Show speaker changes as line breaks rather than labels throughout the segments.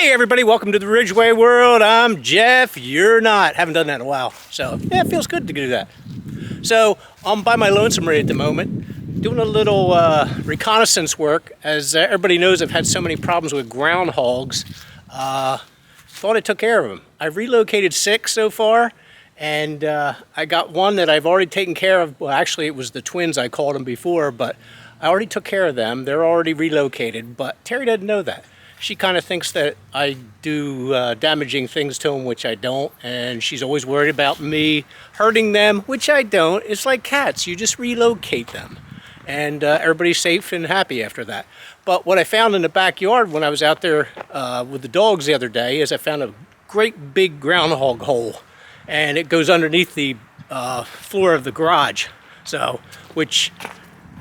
Hey everybody, welcome to the Ridgway world. I'm Jeff, you're not. Haven't done that in a while, so yeah, it feels good to do that. So I'm by my lonesome right at the moment, doing a little reconnaissance work. As everybody knows, I've had so many problems with groundhogs. Thought I took care of them. I've relocated 6 so far, and I got one that I've already taken care of. Well, actually it was the twins, I called them before, but I already took care of them. They're already relocated, but Terry doesn't know that. She kind of thinks that I do damaging things to them, which I don't, and she's always worried about me hurting them, which I don't. It's like cats, you just relocate them, and everybody's safe and happy after that. But what I found in the backyard when I was out there with the dogs the other day is I found a great big groundhog hole, and it goes underneath the floor of the garage. So, which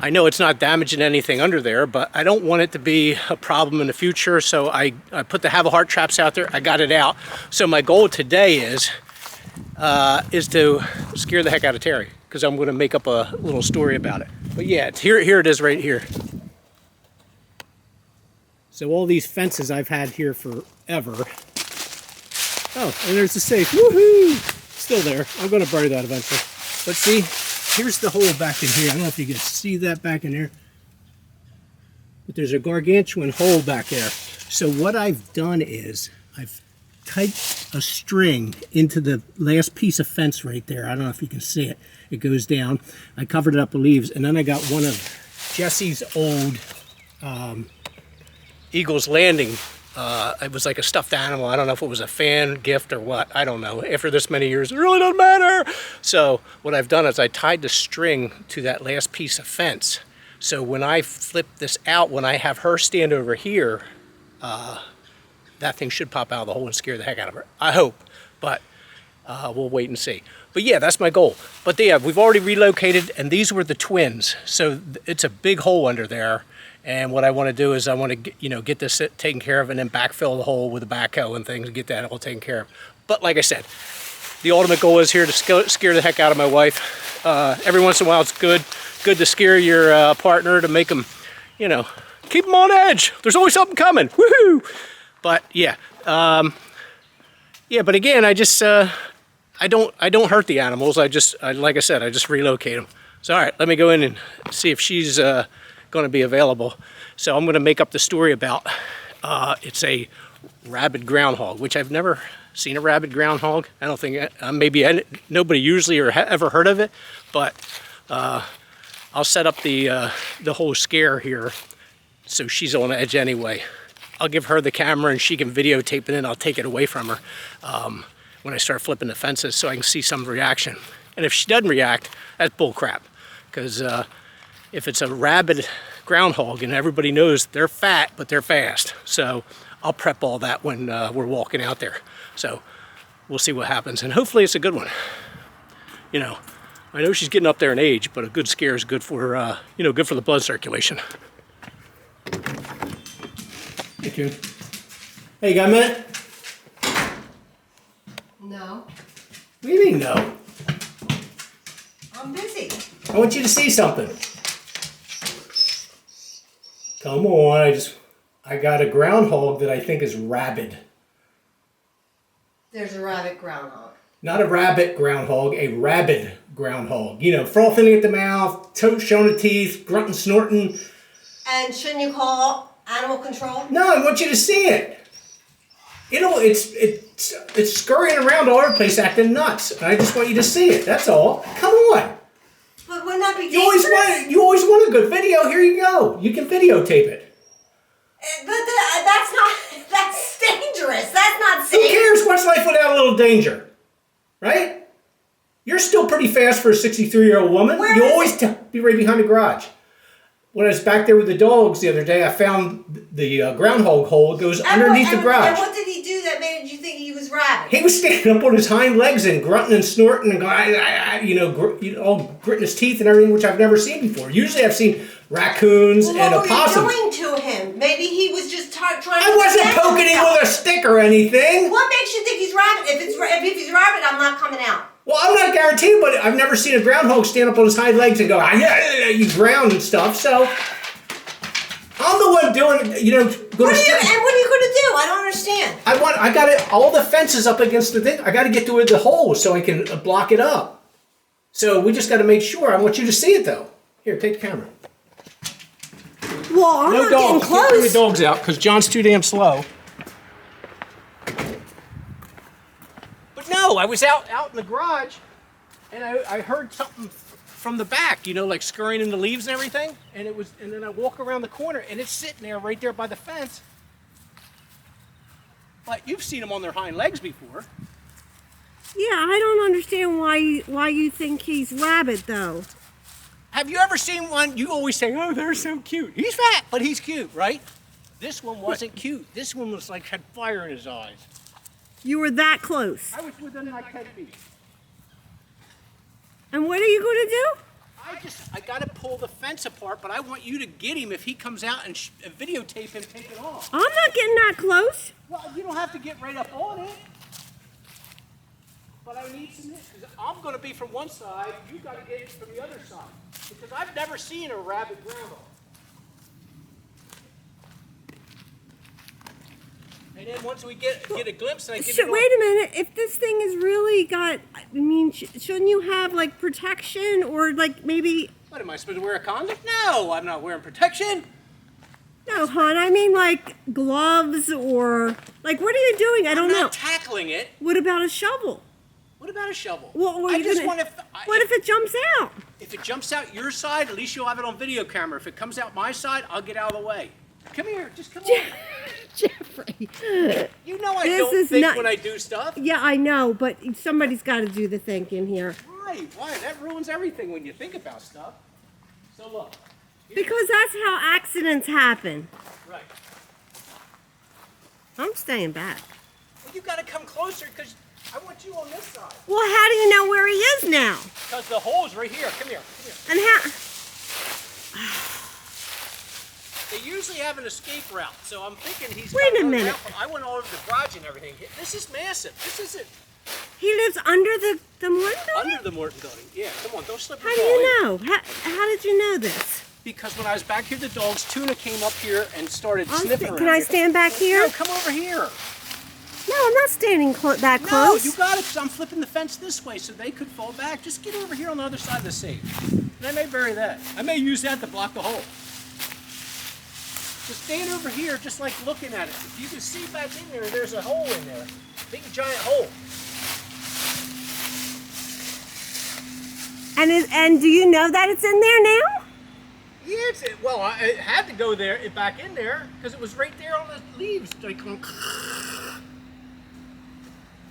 I know it's not damaging anything under there, but I don't want it to be a problem in the future, so I put the have a heart traps out there. I got it out. So my goal today is to scare the heck out of Terry, because I'm going to make up a little story about it. But yeah, here it is right here. So all these fences I've had here forever. Oh, and there's the safe. Woohoo! Still there. I'm going to bury that eventually. But see, here's the hole back in here. I don't know if you can see that back in there, but there's a gargantuan hole back there. So what I've done is I've tied a string into the last piece of fence right there. I don't know if you can see it. It goes down. I covered it up with leaves, and then I got one of Jesse's old Eagles Landing. It was like a stuffed animal. I don't know if it was a fan gift or what. I don't know. After this many years, it really doesn't matter. So what I've done is I tied the string to that last piece of fence. So when I flip this out, when I have her stand over here, that thing should pop out of the hole and scare the heck out of her. I hope, but we'll wait and see. But yeah, that's my goal. But yeah, we've already relocated, and these were the twins. So it's a big hole under there. And what I want to do is I want to get this taken care of and then backfill the hole with a backhoe and things and get that all taken care of. But like I said, the ultimate goal is here to scare the heck out of my wife. Every once in a while it's good to scare your partner, to make them, keep them on edge. There's always something coming. Woohoo! But yeah, but again, I just I don't hurt the animals. Like I said, I just relocate them. So all right, let me go in and see if she's going to be available. So I'm going to make up the story about it's a rabid groundhog, which I've never seen a rabid groundhog. I don't think maybe nobody usually or ever heard of it, but I'll set up the whole scare here so she's on edge anyway. I'll give her the camera and she can videotape it, and I'll take it away from her when I start flipping the fences so I can see some reaction. And if she doesn't react, that's bull crap, because if it's a rabid groundhog, and everybody knows they're fat, but they're fast. So I'll prep all that when we're walking out there. So we'll see what happens, and hopefully it's a good one. I know she's getting up there in age, but a good scare is good for, good for the blood circulation. Hey, Coon. Hey, you got a minute?
No.
What do you mean, no?
I'm busy.
I want you to see something. Come on, I got a groundhog that I think is rabid.
There's a rabbit groundhog.
Not a rabbit groundhog, a rabid groundhog. Frothing at the mouth, showing the teeth, grunting, snorting.
And shouldn't you call animal control?
No, I want you to see it. It's scurrying around all over the place acting nuts. And I just want you to see it, that's all. Come on.
But wouldn't that be
You
dangerous?
always want a good video. Here you go. You can videotape it.
But that's dangerous. That's not safe.
Who cares? What's life without a little danger? Right? You're still pretty fast for a 63-year-old woman. You always be right behind the garage. When I was back there with the dogs the other day, I found the groundhog hole. It goes underneath the garage.
And what did he do that made you think he was rabid?
He was standing up on his hind legs and grunting and snorting and going, all gritting his teeth and everything, which I've never seen before. Usually I've seen raccoons and opossums.
What were you doing to him? Maybe he was just trying to...
I wasn't poking him with a stick or anything.
What makes you think he's rabid? If he's rabid, I'm not coming out.
Well, I'm not guaranteed, but I've never seen a groundhog stand up on his hind legs and go, you ground and stuff. So I'm the one doing,
What are you going to do? I don't understand.
I got it. All the fences up against the thing. I got to get to the hole so I can block it up. So we just got to make sure. I want you to see it though. Here, take the camera.
Well, I'm not getting close.
Can't bring the dogs out because John's too damn slow. But no, I was out in the garage, and I heard something from the back, like scurrying in the leaves and everything. And then I walk around the corner, and it's sitting there right there by the fence. But you've seen them on their hind legs before.
Yeah, I don't understand why you think he's rabid though.
Have you ever seen one? You always say, "Oh, they're so cute." He's fat, but he's cute, right? This one wasn't cute. This one was like had fire in his eyes.
You were that close.
I was within like 10 feet.
And what are you going to do?
I got to pull the fence apart, but I want you to get him if he comes out and videotape him take it off.
I'm not getting that close.
Well, you don't have to get right up on it. But I need some, because I'm going to be from one side, you got to get it from the other side. Because I've never seen a rabid groundhog. And then once we get a glimpse, and I get it
wait a minute. If this thing is really got, shouldn't you have like protection or like maybe?
What, am I supposed to wear a condom? No, I'm not wearing protection.
No, hon. I mean like gloves or like what are you doing? I don't know.
I'm not tackling it.
What about a shovel?
What about a shovel?
Well,
what if
it jumps out?
If it jumps out your side, at least you'll have it on video camera. If it comes out my side, I'll get out of the way. Come here, just come on.
Jeffrey.
You know I don't think when I do stuff.
Yeah, I know, but somebody's got to do the thinking here.
Right, why? That ruins everything when you think about stuff. So look.
Because that's how accidents happen.
Right.
I'm staying back.
Well, you got to come closer because I want you on this side.
Well, how do you know where he is now?
Because the hole's right here. Come here.
And how?
They usually have an escape route, so I'm thinking he's.
Wait a minute.
I went all over the garage and everything. This is massive. This isn't.
He lives under the Morton Building?
Under the Morton Building. Yeah, come on, don't slip.
How do you know? How did you know this?
Because when I was back here, the dogs, Tuna came up here and started sniffing around.
Can I stand back here?
No, come over here.
No, I'm not standing that close.
No, you got it, because I'm flipping the fence this way so they could fall back. Just get over here on the other side of the safe. And I may bury that. I may use that to block the hole. Just stand over here, just like looking at it. If you can see back in there, there's a hole in there. Big giant hole.
And do you know that it's in there now?
Yeah, well, I had to go there, back in there, because it was right there on the leaves. Like,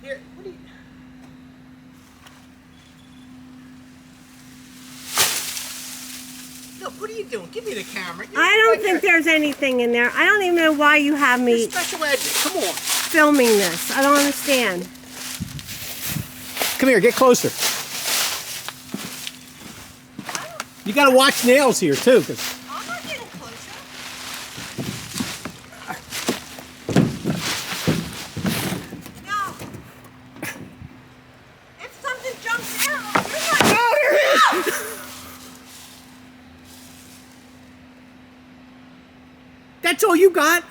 here, what do you... Look, what are you doing? Give me the camera.
I don't think there's anything in there. I don't even know why you have me
You're special ed. Come on.
filming this. I don't understand.
Come here, get closer. You got to watch nails here too, because
I'm not getting closer. No. If something jumps out, you're not.
oh, here it is. That's all you got?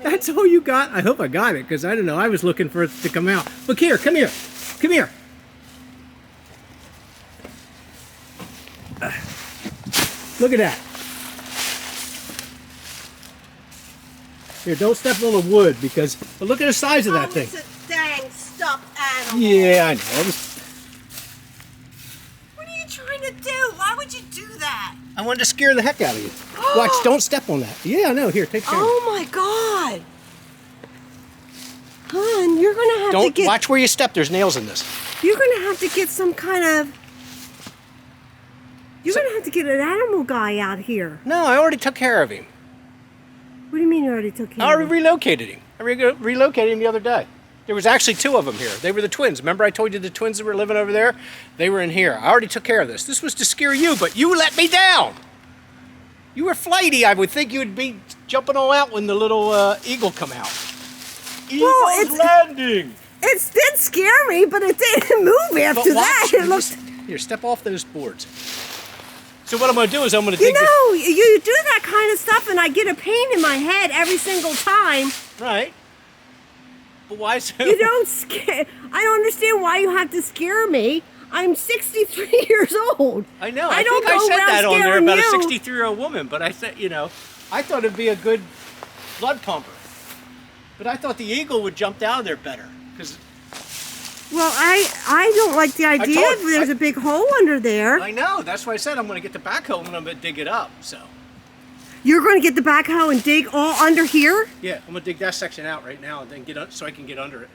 That's all you got? I hope I got it, because I don't know. I was looking for it to come out. Look here, come here. Come here. Look at that. Here, don't step on the wood, because but look at the size of that thing.
It's a dang stuffed animal.
Yeah, I know.
What are you trying to do? Why would you do that?
I wanted to scare the heck out of you. Watch, don't step on that. Yeah, I know. Here, take care.
Oh my God. Hon, you're going to have to get...
Watch where you step. There's nails in this.
You're going to have to get some kind of... You're going to have to get an animal guy out here.
No, I already took care of him.
What do you mean you already took care
I
of
already
him?
relocated him. I relocated him the other day. There was actually 2 of them here. They were the twins. Remember I told you the twins that were living over there? They were in here. I already took care of this. This was to scare you, but you let me down. You were flighty. I would think you would be jumping all out when the little eagle come out. Eagle's landing.
It did scare me, but it didn't move after that. It looked...
Here, step off those boards. So what I'm going to do is I'm going to
You
dig
know, you do that kind of stuff, and I get a pain in my head every single time.
Right. But why so?
You don't scare. I don't understand why you have to scare me. I'm 63 years old.
I know.
I don't
think I
go
said
around
that on there
scaring
about
you.
a 63-year-old woman, but I said, I thought it'd be a good blood pumper. But I thought the eagle would jump down there better. Because
Well, I don't like the idea
told-
if there's a big hole under there.
I know. That's why I said I'm going to get the backhoe and I'm going to dig it up. So
You're going to get the backhoe and dig all under here?
yeah, I'm going to dig that section out right now and then get so I can get under it.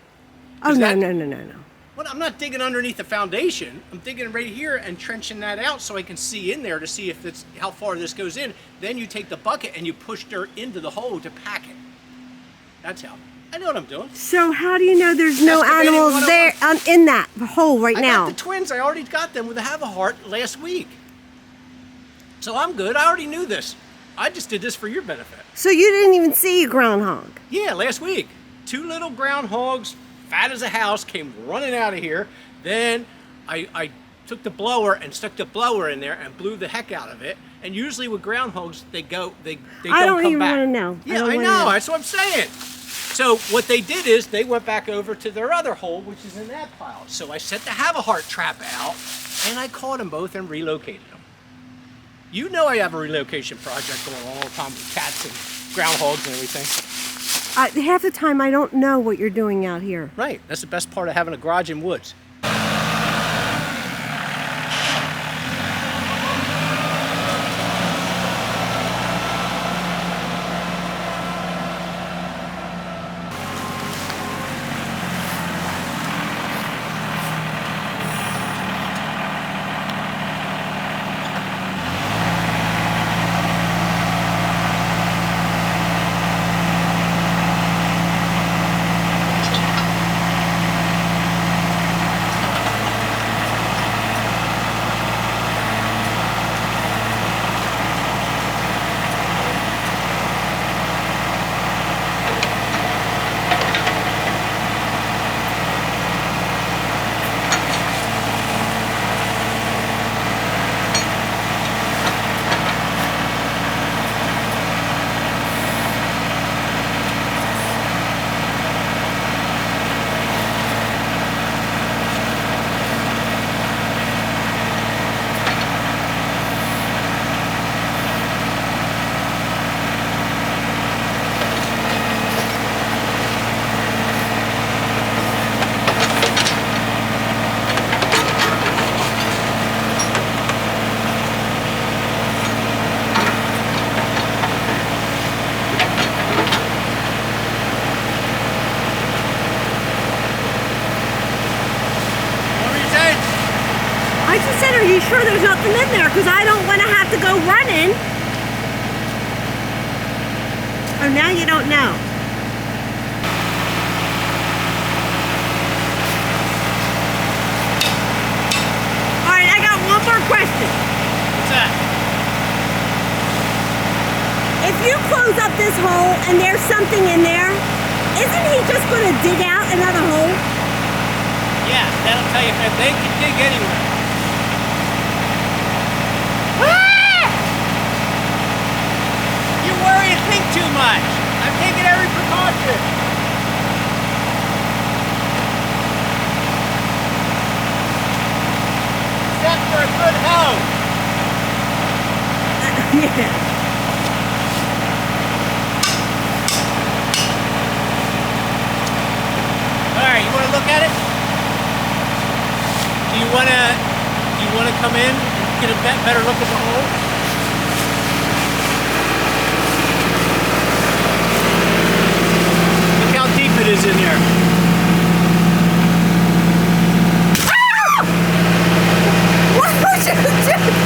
Oh,
Is
no,
that-
no.
Well, I'm not digging underneath the foundation. I'm digging right here and trenching that out so I can see in there to see if it's how far this goes in. Then you take the bucket and you push dirt into the hole to pack it. That's how. I know what I'm doing.
So how do you know there's no
Excavating
animals there
101.
in that hole right
I
now?
got the twins. I already got them with a have a heart last week. So I'm good. I already knew this. I just did this for your benefit.
So you didn't even see a groundhog?
Yeah, last week. 2 little groundhogs, fat as a house, came running out of here. Then I took the blower and stuck the blower in there and blew the heck out of it. And usually with groundhogs, they
I
don't
don't
come
even
back.
want to know.
Yeah,
don't
I
wanna
know. That's what I'm saying. So what they did is they went back over to their other hole, which is in that pile. So I set the have a heart trap out, and I caught them both and relocated them. You know I have a relocation project going on all the time with cats and groundhogs and everything.
Half the time I don't know what you're doing out here.
Right. That's the best part of having a garage in woods.
I just said, are you sure there's nothing in there? Because I don't want to have to go running. Oh, now you don't know. All right, I got one more question.
What's that?
If you close up this hole and there's something in there, isn't he just going to dig out another hole?
Yeah, that'll tell you if they can dig anywhere. You worry and think too much. I'm taking every precaution. Except for a good hoe.
Yeah.
All right, you want to look at it? Do you want to come in and get a better look at the hole? Look how deep it is in there.
What would you do?